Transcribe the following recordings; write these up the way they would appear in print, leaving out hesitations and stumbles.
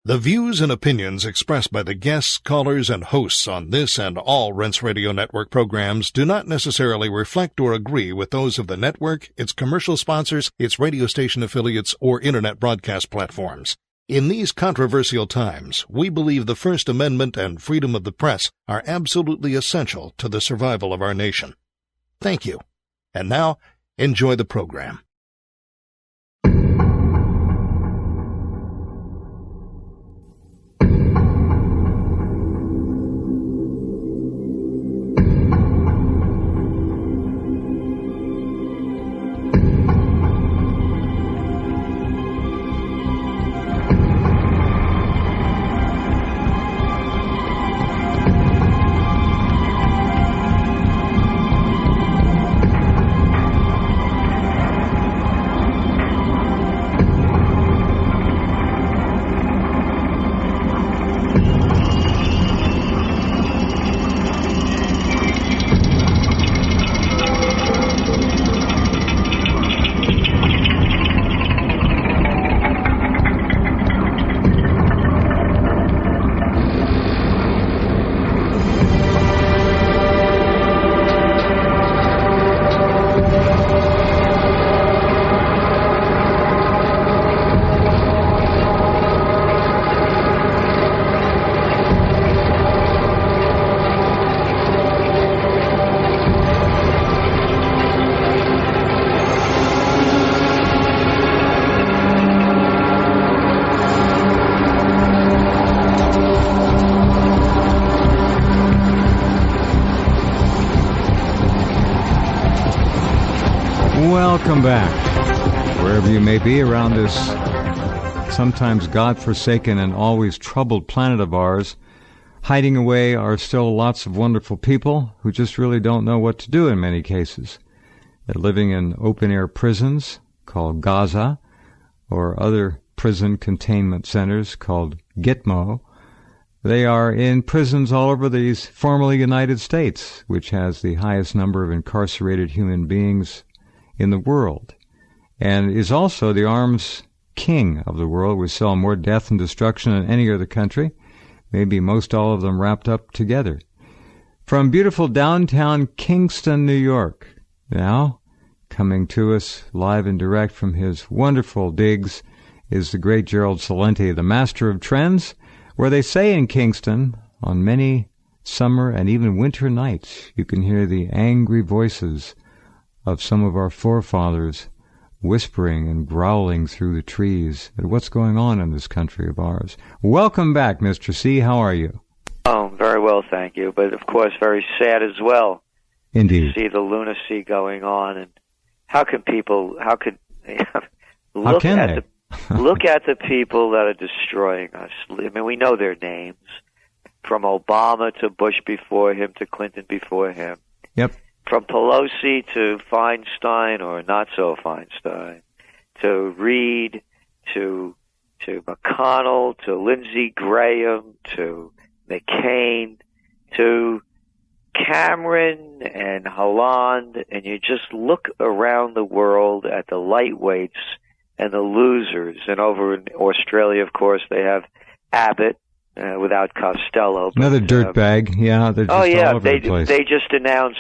The views and opinions expressed by the guests, callers, and hosts on this and all Rense Radio Network programs do not necessarily reflect or agree with those of the network, its commercial sponsors, its radio station affiliates, or internet broadcast platforms. In these controversial times, we believe the First Amendment and freedom of the press are absolutely essential to the survival of our nation. Thank you. And now, enjoy the program. Welcome back, wherever you may be around this sometimes God-forsaken and always troubled planet of ours. Hiding away are still lots of wonderful people who just really don't know what to do in many cases. They're living in open-air prisons called Gaza, or other prison containment centers called Gitmo. They are in prisons all over these formerly United States, which has the highest number of incarcerated human beings in the world, and is also the arms king of the world. We saw more death and destruction than any other country, maybe most all of them wrapped up together. From beautiful downtown Kingston, New York, now coming to us live and direct from his wonderful digs is the great Gerald Celente, the master of trends, where they say in Kingston, on many summer and even winter nights, you can hear the angry voices of some of our forefathers whispering and growling through the trees at what's going on in this country of ours. Welcome back, Mr. C. How are you? Oh, very well, thank you. But, of course, very sad as well. Indeed. To see the lunacy going on. And how could people, look at the people that are destroying us. I mean, we know their names, from Obama to Bush before him to Clinton before him. Yep. From Pelosi to Feinstein, or not so Feinstein, to Reid, to McConnell, to Lindsey Graham, to McCain, to Cameron and Holland, and you just look around the world at the lightweights and the losers. And over in Australia, of course, they have Abbott without Costello. Another dirtbag. Yeah, they're just all over the place. They just announced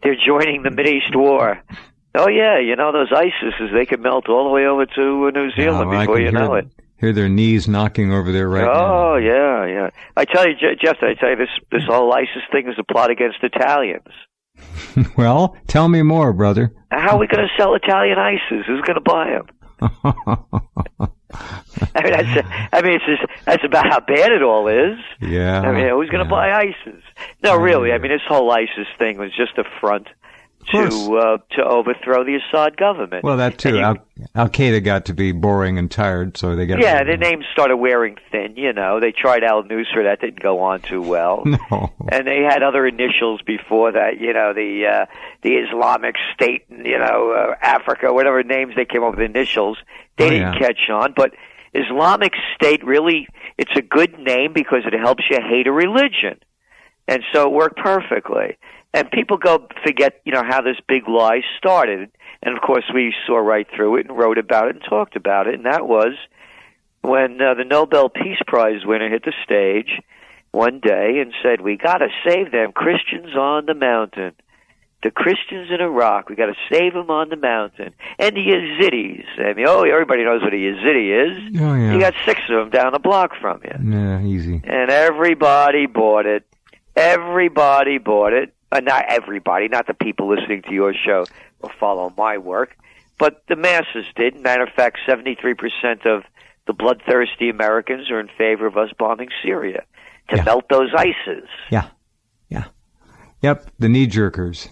they're joining the Mideast war. Oh, yeah, you know, those ISISes, they could melt all the way over to New Zealand before you know it. Hear their knees knocking over there right now. Oh, yeah. I tell you, Jeff, this whole ISIS thing is a plot against Italians. Well, tell me more, brother. How are we going to sell Italian ISIS? Who's going to buy them? That's about how bad it all is. Yeah. I mean, who's going to buy ISIS? No, really. I mean, this whole ISIS thing was just a front to overthrow the Assad government. Well, that too. Al-Qaeda got to be boring and tired, so they got. Yeah, their names started wearing thin. You know, they tried al-Nusra, that didn't go on too well. No. And they had other initials before that. You know, the Islamic State, Africa, whatever names they came up with initials. They didn't catch on, but Islamic State really, it's a good name because it helps you hate a religion. And so it worked perfectly. And people forget, how this big lie started. And of course we saw right through it and wrote about it and talked about it. And that was when the Nobel Peace Prize winner hit the stage one day and said, "We got to save them Christians on the mountain. The Christians in Iraq, we got to save them on the mountain. And the Yazidis." I mean, everybody knows what a Yazidi is. Oh, yeah. You got 6 of them down the block from you. Yeah, easy. And everybody bought it. Everybody bought it. Not everybody, not the people listening to your show or follow my work, but the masses did. Matter of fact, 73% of the bloodthirsty Americans are in favor of us bombing Syria to melt those ices. Yeah. Yep, the knee-jerkers.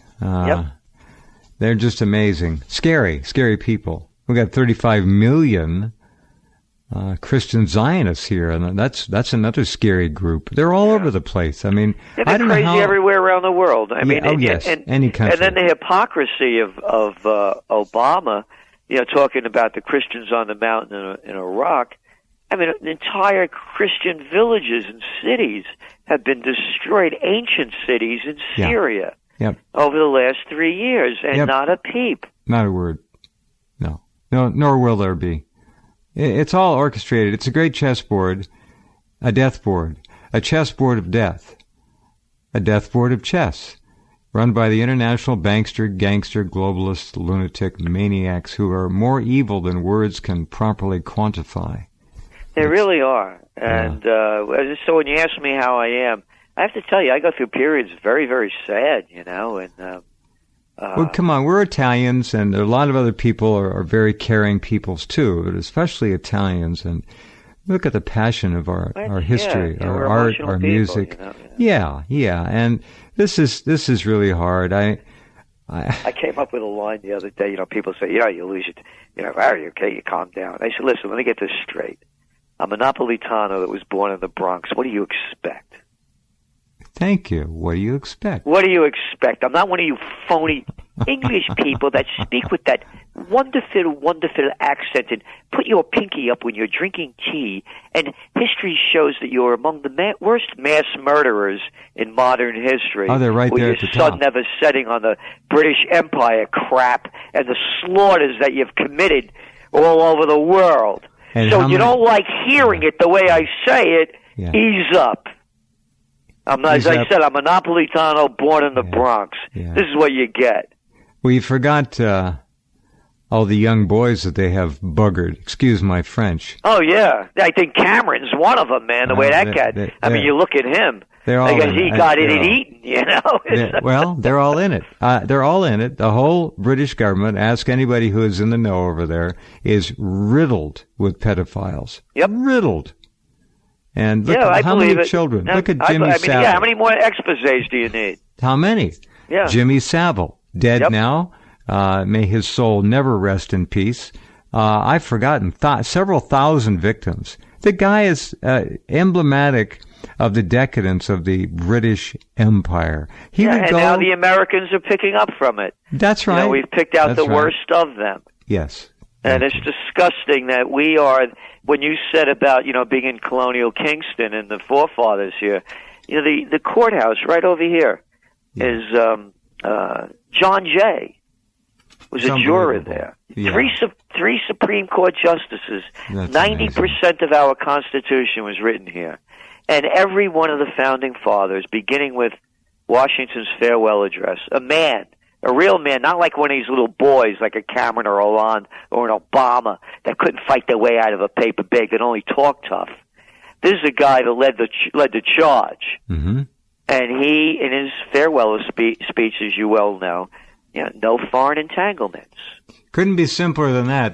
They're just amazing. Scary people. We got 35 million Christian Zionists here, and that's another scary group. They're all over the place. I mean, I don't know how... crazy everywhere around the world. I mean, any country. And then the hypocrisy of Obama, talking about the Christians on the mountain in Iraq. I mean, entire Christian villages and cities have been destroyed, ancient cities in Syria over the last 3 years, and not a peep. Not a word. No, nor will there be. It's all orchestrated. It's a great chessboard, a death board, a chessboard of death, a death board of chess, run by the international bankster, gangster, globalist, lunatic maniacs who are more evil than words can properly quantify. They really are. And so when you ask me how I am, I have to tell you, I go through periods very, very sad, and... well, come on, we're Italians, and a lot of other people are very caring peoples, too, but especially Italians. And look at the passion of our history, our art, our music. Yeah. And this is really hard. I came up with a line the other day. People say, you lose it. Are you okay? You calm down. I said, listen, let me get this straight. I'm a Napolitano that was born in the Bronx. What do you expect? Thank you. What do you expect? What do you expect? I'm not one of you phony English people that speak with that wonderful accent and put your pinky up when you're drinking tea. And history shows that you're among the worst mass murderers in modern history. Oh, they're right there at the top. With your sun never setting on the British Empire crap and the slaughters that you've committed all over the world. And so you don't like hearing it the way I say it, ease up. As I said, I'm a Napolitano born in the Bronx. Yeah. This is what you get. Well, you forgot all the young boys that they have buggered. Excuse my French. Oh, yeah. I think Cameron's one of them, man, the way that guy... I mean, you look at him. They're all in he got it eaten, Well, they're all in it. They're all in it. The whole British government, ask anybody who is in the know over there, is riddled with pedophiles. Yep. Riddled. And look at how many children. Look at Jimmy Savile. How many more exposés do you need? How many? Yeah. Jimmy Savile, dead now. May his soul never rest in peace. I've forgotten several thousand victims. The guy is emblematic of the decadence of the British Empire. Now the Americans are picking up from it. That's right. We've picked out the worst of them. Yes. And it's disgusting that we are, when you said about, being in colonial Kingston and the forefathers here, the courthouse right over here is John Jay was a juror there. Yeah. Three Supreme Court justices. 90% of our Constitution was written here. And every one of the founding fathers, beginning with Washington's farewell address, a real man, not like one of these little boys like a Cameron or Hollande or an Obama that couldn't fight their way out of a paper bag, that only talked tough. This is a guy that led the charge. Mm-hmm. And he, in his farewell speech, as you well know, no foreign entanglements. Couldn't be simpler than that.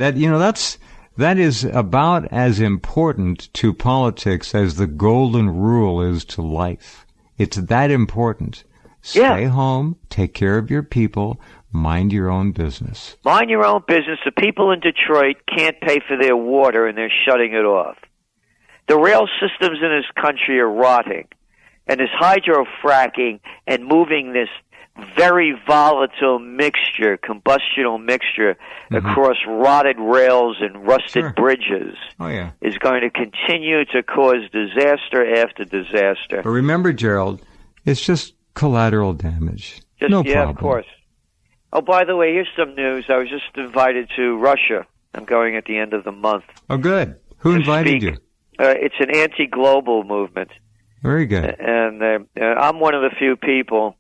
That is about as important to politics as the golden rule is to life. It's that important. Stay home, take care of your people, mind your own business. Mind your own business. The people in Detroit can't pay for their water, and they're shutting it off. The rail systems in this country are rotting, and this hydrofracking and moving this very volatile mixture, combustional mixture, across rotted rails and rusted bridges is going to continue to cause disaster after disaster. But remember, Gerald, it's just collateral damage. No problem. Of course. Oh, by the way, here's some news. I was just invited to Russia. I'm going at the end of the month. Oh, good. Who invited you? It's an anti-global movement. Very good. And I'm one of the few people,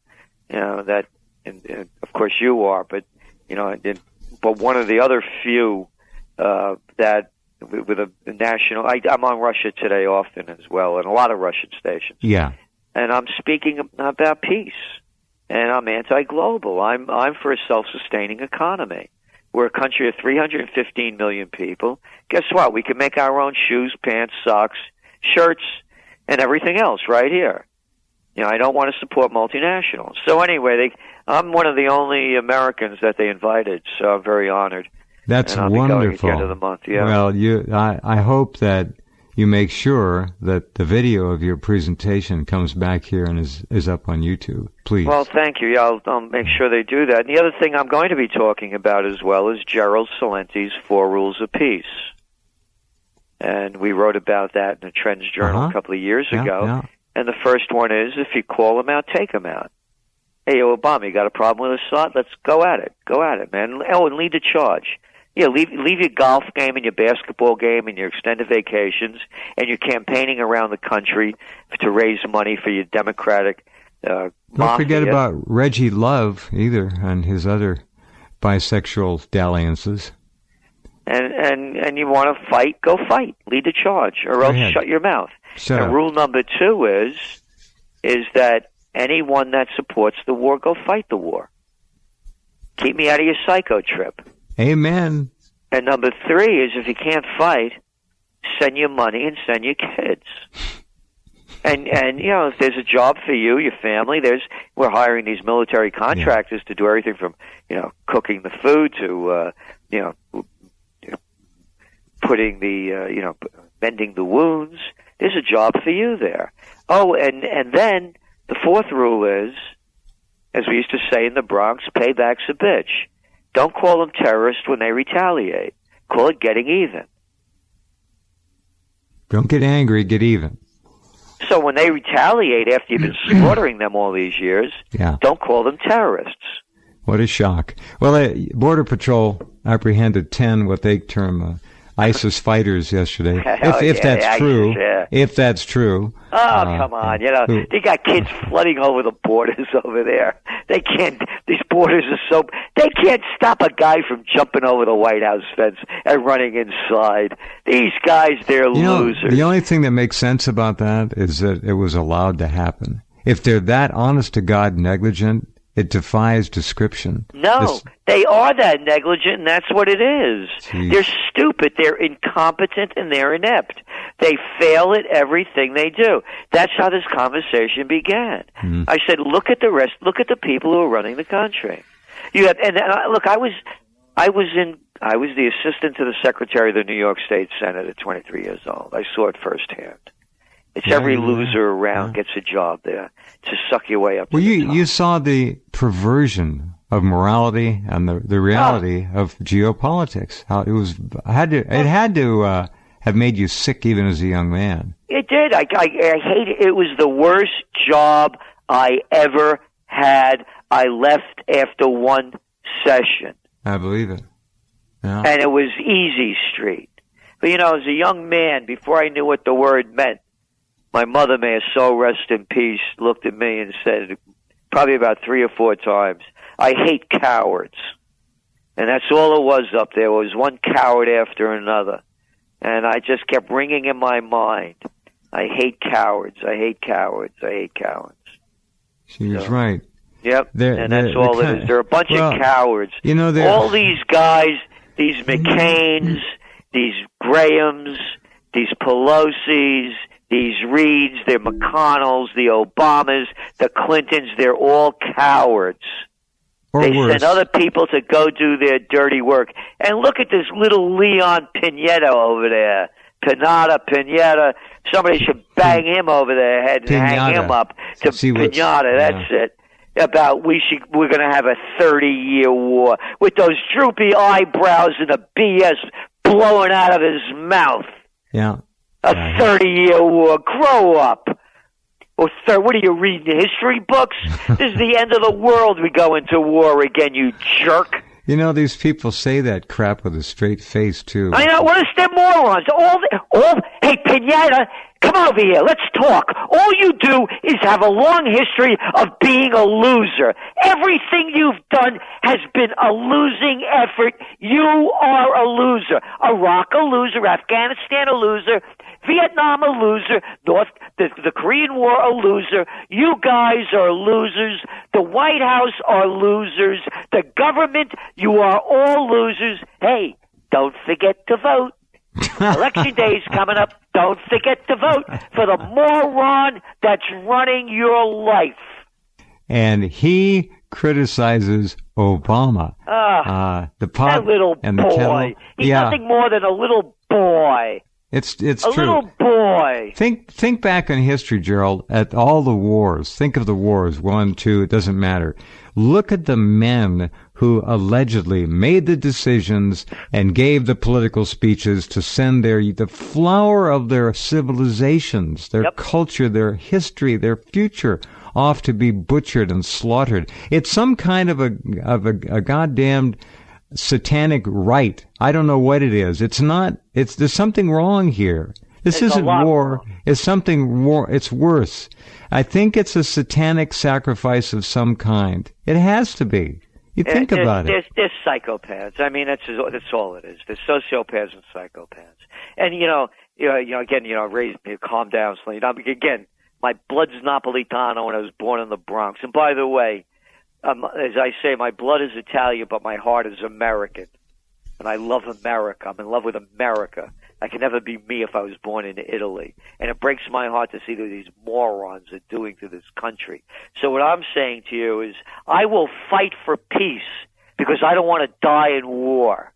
that, and of course you are, but but one of the other few that with a national. I'm on Russia Today often as well, and a lot of Russian stations. Yeah. And I'm speaking about peace, and I'm anti-global. I'm for a self-sustaining economy. We're a country of 315 million people. Guess what? We can make our own shoes, pants, socks, shirts, and everything else right here. I don't want to support multinationals. So anyway, I'm one of the only Americans that they invited, so I'm very honored. That's and I'll wonderful. Be going at the end of the month, yeah. Well, I hope that you make sure that the video of your presentation comes back here and is up on YouTube, please. Well, thank you. Yeah, I'll make sure they do that. And the other thing I'm going to be talking about as well is Gerald Celente's 4 Rules of Peace. And we wrote about that in the TrendsJournal a couple of years ago. Yeah. And the first one is, if you call them out, take them out. Hey, Obama, you got a problem with Assad? Let's go at it. Go at it, man. Oh, and lead the charge. Yeah, leave your golf game and your basketball game and your extended vacations and your campaigning around the country to raise money for your Democratic Don't mafia. forget about Reggie Love either and his other bisexual dalliances. And you want to fight? Go fight. Lead the charge, or else shut your mouth. Shut up. Rule number 2 is that anyone that supports the war, go fight the war. Keep me out of your psycho trip. Amen. And number 3 is, if you can't fight, send your money and send your kids. And if there's a job for you, your family, we're hiring these military contractors to do everything from cooking the food to putting the mending the wounds. There's a job for you there. Oh, and then the 4th rule is, as we used to say in the Bronx, payback's a bitch. Don't call them terrorists when they retaliate. Call it getting even. Don't get angry, get even. So when they retaliate after you've been slaughtering them all these years, don't call them terrorists. What a shock. Well, Border Patrol apprehended 10 what they term ISIS fighters yesterday. If that's true. Yeah. If that's true. Oh, come on. They got kids flooding over the borders over there. These borders are they can't stop a guy from jumping over the White House fence and running inside. These guys, they're losers. The only thing that makes sense about that is that it was allowed to happen. If they're that honest to God negligent, it defies description. No, they are that negligent, and that's what it is. Jeez. They're stupid, they're incompetent, and they're inept. They fail at everything they do. That's how this conversation began. I said, look at the people who are running the country. Look, I was the assistant to the Secretary of the New York State Senate at 23 years old. I saw it firsthand. It's every loser around gets a job there to suck your way up. Well, to the top. You saw the perversion of morality and the reality of geopolitics. How it had to have made you sick even as a young man. It did. I hate it. It was the worst job I ever had. I left after one session. I believe it. Yeah. And it was easy street. But as a young man, before I knew what the word meant, my mother, may her soul rest in peace, looked at me and said, probably about 3 or 4 times, I hate cowards. And that's all it was up there, was one coward after another. And I just kept ringing in my mind, I hate cowards, I hate cowards, I hate cowards. She was right. Yep, and that's all it is. They're a bunch of cowards. All these guys, these McCains, these Grahams, these Pelosi's, these Reeds, they're McConnells, the Obamas, the Clintons, they're all cowards. They send other people to go do their dirty work. And look at this little Leon Pineda over there. Pineda. Somebody should bang him over the head and hang him up to Pineda. That's it. About we're going to have a 30-year war with those droopy eyebrows and the BS blowing out of his mouth. Yeah. A 30-year war. Grow up. What are you reading, history books? This is the end of the world. We go into war again, you jerk. You know, these people say that crap with a straight face, too. I know. What is them morons? Hey, Pinata, come over here. Let's talk. All you do is have a long history of being a loser. Everything you've done has been a losing effort. You are a loser. Iraq a loser. Afghanistan a loser. Vietnam a loser. The Korean War a loser. You guys are losers. The White House are losers. The government, you are all losers. Hey, don't forget to vote. Election day is coming up. Don't forget to vote for the moron that's running your life. And he criticizes Obama. The pot that little and boy. the kettle. He's nothing more than a little boy. It's a true. Little boy. Think back in history, Gerald, at all the wars. Think of the wars, 1, 2, it doesn't matter. Look at the men who allegedly made the decisions and gave the political speeches to send the flower of their civilizations, their culture, their history, their future off to be butchered and slaughtered. It's some kind of a goddamned satanic rite. I don't know what it is. There's something wrong here. This isn't war. It's something war. It's worse. I think it's a satanic sacrifice of some kind. It has to be. You think about it. There's psychopaths. I mean, that's all it is. There's sociopaths and psychopaths. And again, calm down, Slim. Again, my blood's Napolitano, and I was born in the Bronx. And by the way, as I say, my blood is Italian, but my heart is American. And I love America. I'm in love with America. I can never be me if I was born in Italy. And it breaks my heart to see what these morons are doing to this country. So what I'm saying to you is I will fight for peace because I don't want to die in war.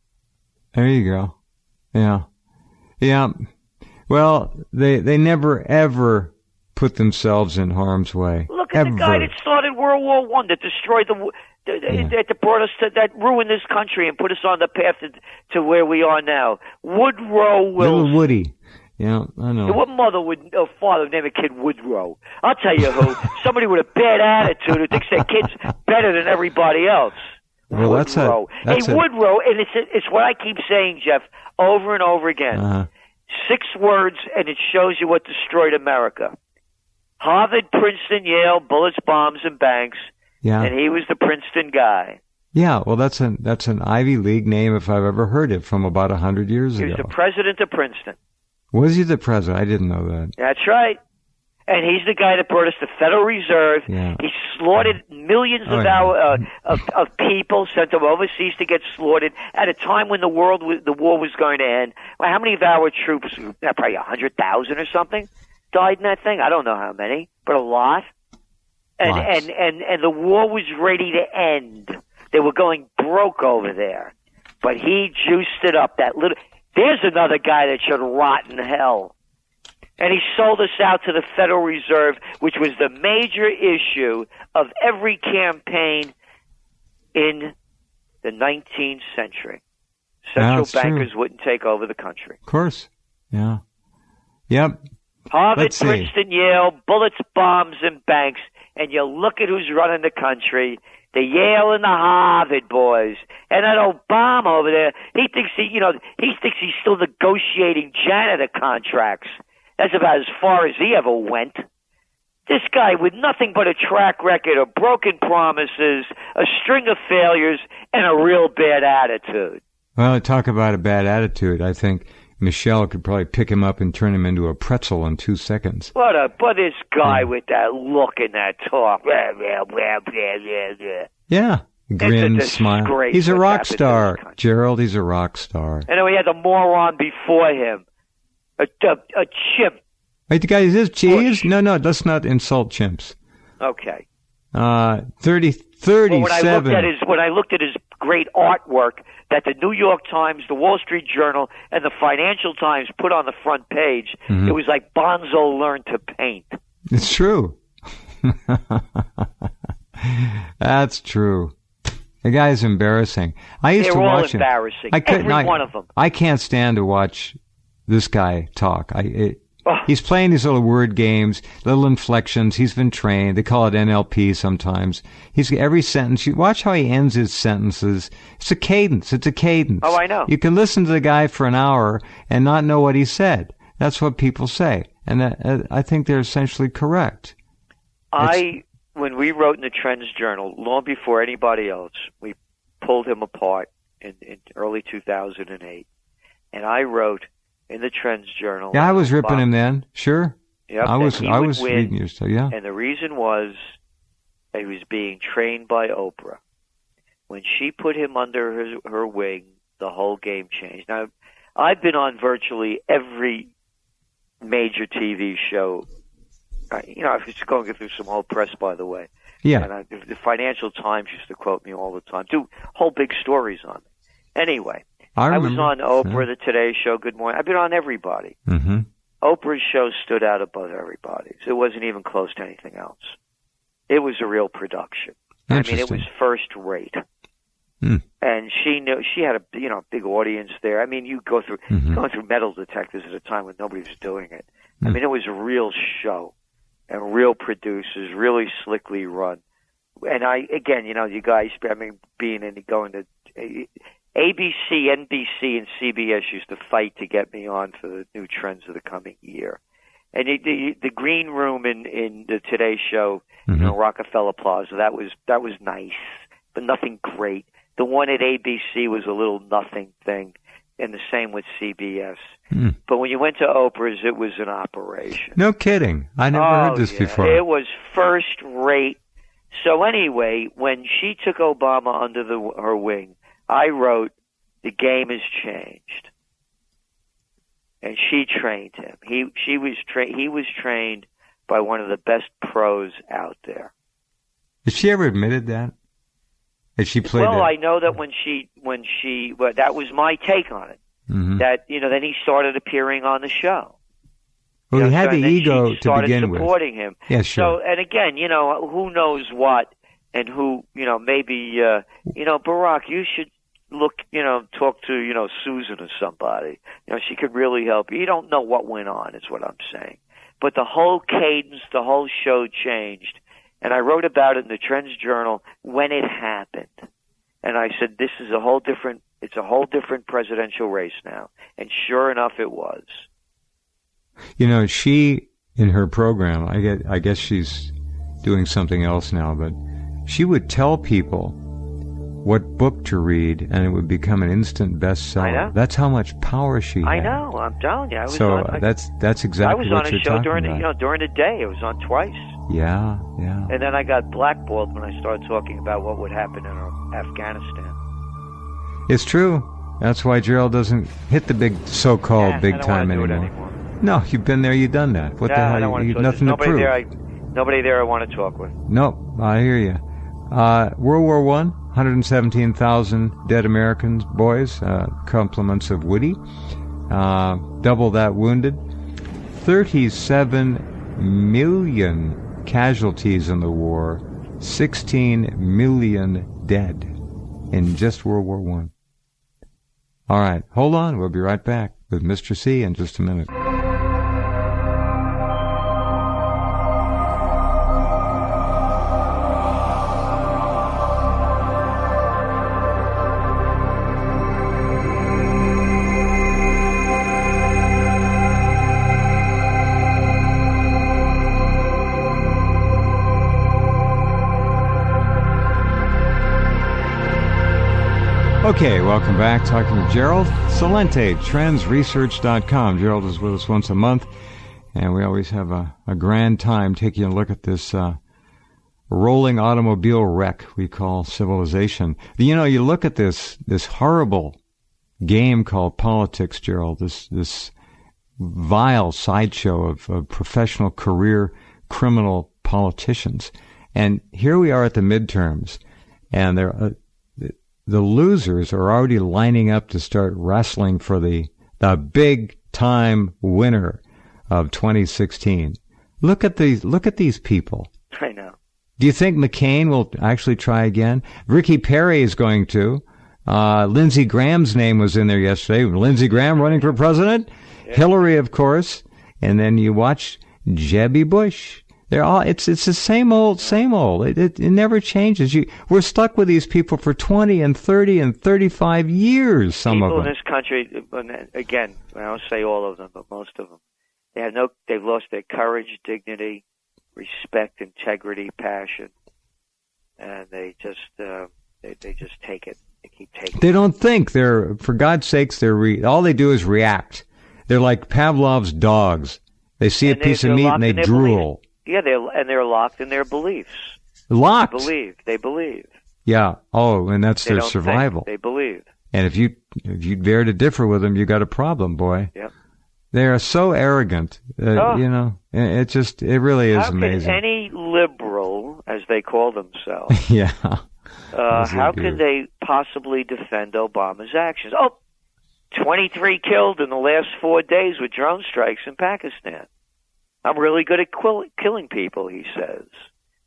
There you go. Yeah. Yeah. Well, they never, ever put themselves in harm's way. Look at the guy that started World War I, that destroyed that brought us that ruined this country and put us on the path to where we are now. Woodrow Wilson. Little Woody. Yeah, I know. What mother would, or father would name a kid Woodrow? I'll tell you who. Somebody with a bad attitude who thinks their kid's better than everybody else. Well, Woodrow. Woodrow, and it's what I keep saying, Jeff, over and over again. Uh-huh. 6 words, and it shows you what destroyed America. Harvard, Princeton, Yale, bullets, bombs, and banks. Yeah. And he was the Princeton guy. Yeah, well, that's an Ivy League name if I've ever heard it, from about 100 years ago. He was the president of Princeton. Was he the president? I didn't know that. That's right. And he's the guy that brought us the Federal Reserve. Yeah. He slaughtered millions of people, sent them overseas to get slaughtered at a time when the war was going to end. Well, how many of our troops, probably 100,000 or something, died in that thing? I don't know how many, but a lot. And the war was ready to end. They were going broke over there. But he juiced it up. There's another guy that should rot in hell. And he sold us out to the Federal Reserve, which was the major issue of every campaign in the 19th century. Central bankers wouldn't take over the country. Of course. Yeah. Yep. Harvard, Princeton, Yale, bullets, bombs, and banks. And you look at who's running the country. The Yale and the Harvard boys. And that Obama over there, he thinks he's still negotiating janitor contracts. That's about as far as he ever went. This guy with nothing but a track record of broken promises, a string of failures, and a real bad attitude. Well, talk about a bad attitude. I think Michelle could probably pick him up and turn him into a pretzel in 2 seconds. But this guy with that look and that talk. Yeah. Grin, smile. He's a rock star, Gerald. He's a rock star. And then we had the moron before him. A chimp. Wait, the guy is cheese? No, let's not insult chimps. Okay. 37. When I looked at his great artwork that the New York Times, the Wall Street Journal, and the Financial Times put on the front page, It was like Bonzo learned to paint. It's true. That's true. The guy's embarrassing. I used to watch him. They're all embarrassing. Every one of them. I can't stand to watch this guy talk. He's playing these little word games, little inflections. He's been trained. They call it NLP sometimes. He's every sentence. You watch how he ends his sentences. It's a cadence. Oh, I know. You can listen to the guy for an hour and not know what he said. That's what people say. And I think they're essentially correct. When we wrote in the TrendsJournal, long before anybody else, we pulled him apart in early 2008. And I wrote in the TrendsJournal. Yeah, I was ripping him then. Sure. Yep, I was reading your stuff, yeah. And the reason was he was being trained by Oprah. When she put him under her wing, the whole game changed. Now, I've been on virtually every major TV show. I was going through some whole press, by the way. Yeah. And the Financial Times used to quote me all the time, do whole big stories on me. Anyway, I was on Oprah, the Today Show, Good Morning. I've been on everybody. Mm-hmm. Oprah's show stood out above everybody's. It wasn't even close to anything else. It was a real production. I mean, it was first rate. Mm. And she knew she had a big audience there. I mean, you going through metal detectors at a time when nobody was doing it. I mean, it was a real show and real producers, really slickly run. And you guys, going to ABC, NBC, and CBS used to fight to get me on for the new trends of the coming year. And the green room in the Today Show, Rockefeller Plaza, that was nice, but nothing great. The one at ABC was a little nothing thing, and the same with CBS. Mm. But when you went to Oprah's, it was an operation. No kidding. I never heard this before. It was first rate. So anyway, when she took Obama under her wing, I wrote, "The game has changed," and she trained him. He was trained by one of the best pros out there. Has she ever admitted that? Has she played that? Well, I know that when she that was my take on it. Mm-hmm. That then he started appearing on the show. Well, he had the ego to begin with. Started supporting him. Yeah, sure. So, and again, who knows what, and who, maybe, Barack, you should talk to, Susan or somebody. She could really help you. You don't know what went on, is what I'm saying. But the whole cadence, the whole show changed. And I wrote about it in the TrendsJournal when it happened. And I said, it's a whole different presidential race now. And sure enough, it was. She, in her program, I guess she's doing something else now, but she would tell people what book to read, and it would become an instant bestseller. I know. That's how much power she had. I know. I'm telling you. That's exactly what you're talking about. I was on a show during the day. It was on twice. Yeah. And then I got blackballed when I started talking about what would happen in Afghanistan. It's true. That's why Gerald doesn't hit the big so-called big time anymore. No, you've been there, you've done that. What the hell? You've nothing to prove. Nobody there I want to talk with. Nope, I hear you. World War I, 117,000 dead Americans, boys, compliments of Woody. Double that wounded. 37 million casualties in the war. 16 million dead in just World War I. All right, hold on. We'll be right back with Mr. C in just a minute. Okay, welcome back. Talking to Gerald Celente, TrendsResearch.com. Gerald is with us once a month, and we always have a grand time taking a look at this rolling automobile wreck we call civilization. You look at this horrible game called politics, Gerald, this vile sideshow of professional career criminal politicians. And here we are at the midterms, and the losers are already lining up to start wrestling for the big-time winner of 2016. Look at these people. I know. Do you think McCain will actually try again? Ricky Perry is going to. Lindsey Graham's name was in there yesterday. Lindsey Graham running for president. Yeah. Hillary, of course. and then you watch Jebby Bush. They're all, it's the same old. It never changes. We're stuck with these people for 20 and 30 and 35 years, some of them. People in this country, again, I don't say all of them, but most of them, they've lost their courage, dignity, respect, integrity, passion, and they just take it. They keep taking it. They don't think. For God's sakes, all they do is react. They're like Pavlov's dogs. They see a piece of meat and they drool. Yeah, they're locked in their beliefs. Locked? They believe. Yeah. Oh, and that's their survival. They believe. And if you dare to differ with them, you got a problem, boy. Yep. They are so arrogant. You know, it really is amazing. How can any liberal, as they call themselves, yeah. How can they possibly defend Obama's actions? 23 killed in the last 4 days with drone strikes in Pakistan. I'm really good at killing people, he says.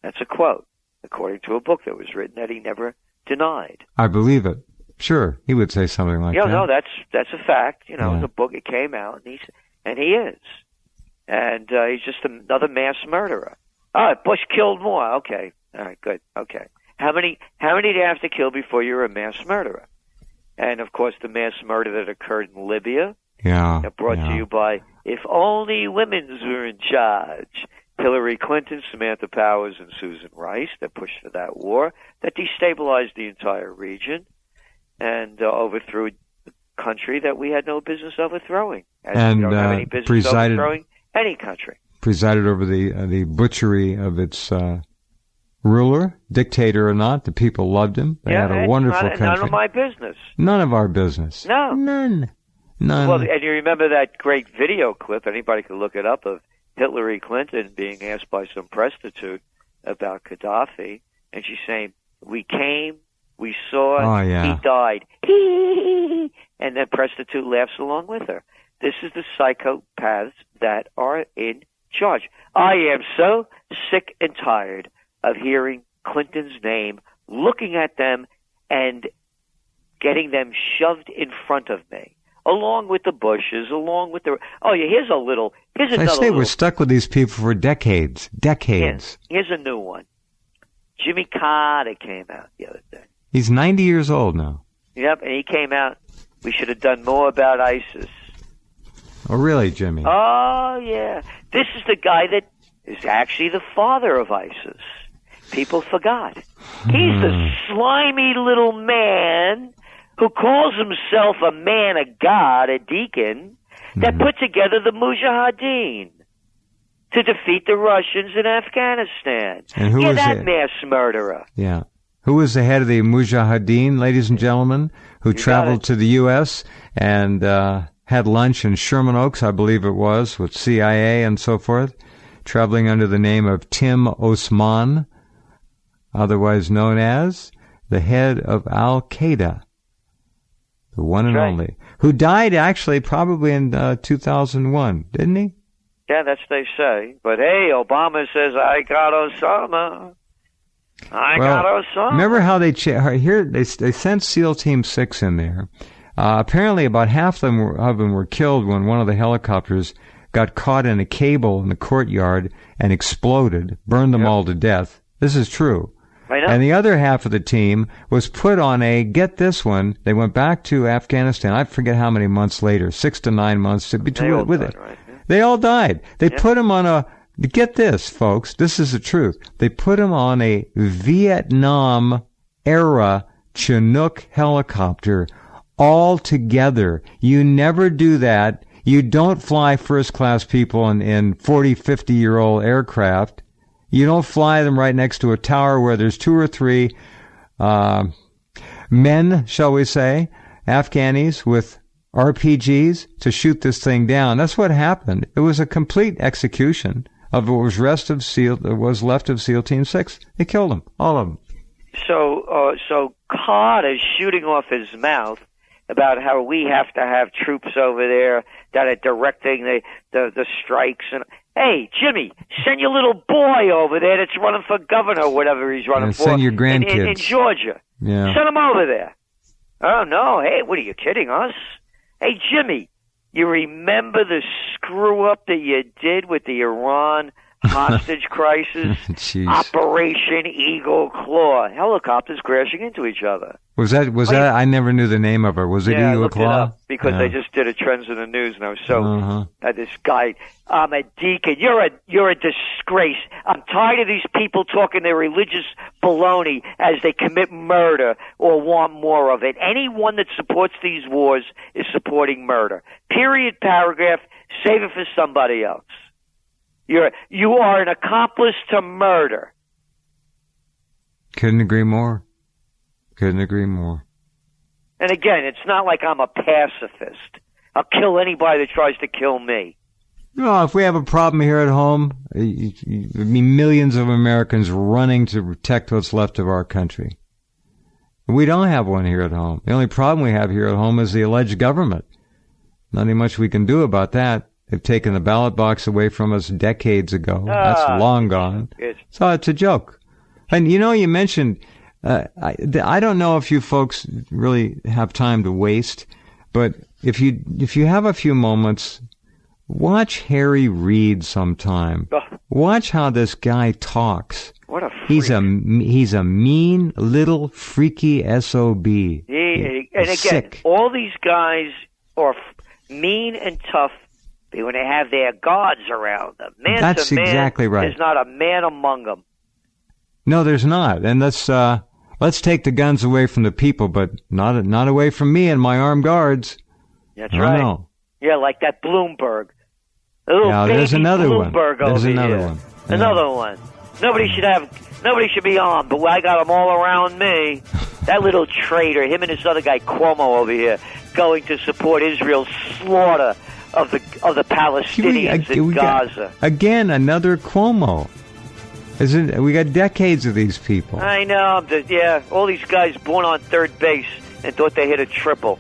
That's a quote, according to a book that was written that he never denied. I believe it. Sure, he would say something like that. No, that's a fact. You know, the book, it came out, and he is. And he's just another mass murderer. Bush killed more. Okay. All right, good. Okay. How many do you have to kill before you're a mass murderer? And, of course, the mass murder that occurred in Libya. Yeah. Brought to you by If Only Women's Were in Charge. Hillary Clinton, Samantha Powers, and Susan Rice that pushed for that war, that destabilized the entire region and overthrew a country that we had no business overthrowing. And we don't have any business overthrowing any country. Presided over the butchery of its ruler, dictator or not. The people loved him. They had a wonderful country. None of my business. None of our business. No. None. Well, and you remember that great video clip, anybody could look it up, of Hillary Clinton being asked by some prostitute about Gaddafi, and she's saying, we came, we saw, he died. And the prostitute laughs along with her. This is the psychopaths that are in charge. I am so sick and tired of hearing Clinton's name, looking at them, and getting them shoved in front of me. Along with the Bushes, along with the... here's another I say we're stuck with these people for decades. Decades. Here's a new one. Jimmy Carter came out the other day. He's 90 years old now. Yep, and he came out, we should have done more about ISIS. Oh, really, Jimmy? Oh, yeah. This is the guy that is actually the father of ISIS. People forgot. He's the slimy little man who calls himself a man of God, a deacon, that put together the Mujahideen to defeat the Russians in Afghanistan. And who was that mass murderer? Yeah. Who was the head of the Mujahideen, ladies and gentlemen, who traveled to the U.S. and had lunch in Sherman Oaks, I believe it was, with CIA and so forth, traveling under the name of Tim Osman, otherwise known as the head of Al-Qaeda. The one and only. Who died actually probably in 2001, didn't he? Yeah, that's they say. But hey, Obama says, I got Osama. I got Osama. Remember how they sent SEAL Team 6 in there. Apparently about half of them were killed when one of the helicopters got caught in a cable in the courtyard and exploded, burned them all to death. This is true. And the other half of the team was put on get this one, they went back to Afghanistan, I forget how many months later, 6 to 9 months with it. Right? They all died. They put them on get this, folks, this is the truth. They put them on a Vietnam-era Chinook helicopter all together. You never do that. You don't fly first-class people in 40, 50-year-old aircraft. You don't fly them right next to a tower where there's 2 or 3 men, shall we say, Afghanis with RPGs to shoot this thing down. That's what happened. It was a complete execution of what was left of SEAL Team 6. They killed them, all of them. So Carter is shooting off his mouth about how we have to have troops over there that are directing the strikes. And hey, Jimmy, send your little boy over there that's running for governor or whatever he's running for. Send your grandkids. In Georgia. Yeah. Send them over there. Oh, no. Hey, what are you kidding us? Hey, Jimmy, You remember the screw-up that you did with the Iran hostage crisis? Jeez. Operation Eagle Claw. Helicopters crashing into each other. Was that? I never knew the name of it. Was it Eagle Claw? It up because they just did a Trends in the News, and I was so this guy. I'm a deacon. You're a disgrace. I'm tired of these people talking their religious baloney as they commit murder or want more of it. Anyone that supports these wars is supporting murder. Period. Paragraph. Save it for somebody else. You are an accomplice to murder. Couldn't agree more. Couldn't agree more. And again, it's not like I'm a pacifist. I'll kill anybody that tries to kill me. No, if we have a problem here at home, millions of Americans running to protect what's left of our country. We don't have one here at home. The only problem we have here at home is the alleged government. Nothing much we can do about that. They've taken the ballot box away from us decades ago. That's long gone. So it's a joke. And you mentioned, I don't know if you folks really have time to waste, but if you have a few moments, watch Harry Reid sometime. Watch how this guy talks. What a freak. He's a mean little freaky SOB. And again, sick. All these guys are mean and tough when they have their guards around them. That's exactly right. There's not a man among them. No, there's not. And let's take the guns away from the people, but not away from me and my armed guards. That's right. No. Yeah, like that Bloomberg. There's another Bloomberg one. There's over another here. one. Yeah. Another one. Nobody should be armed, but I got them all around me. That little traitor, him and this other guy Cuomo over here, going to support Israel's slaughter of the Palestinians in Gaza. Again, another Cuomo. We got decades of these people. I know. All these guys born on third base and thought they hit a triple.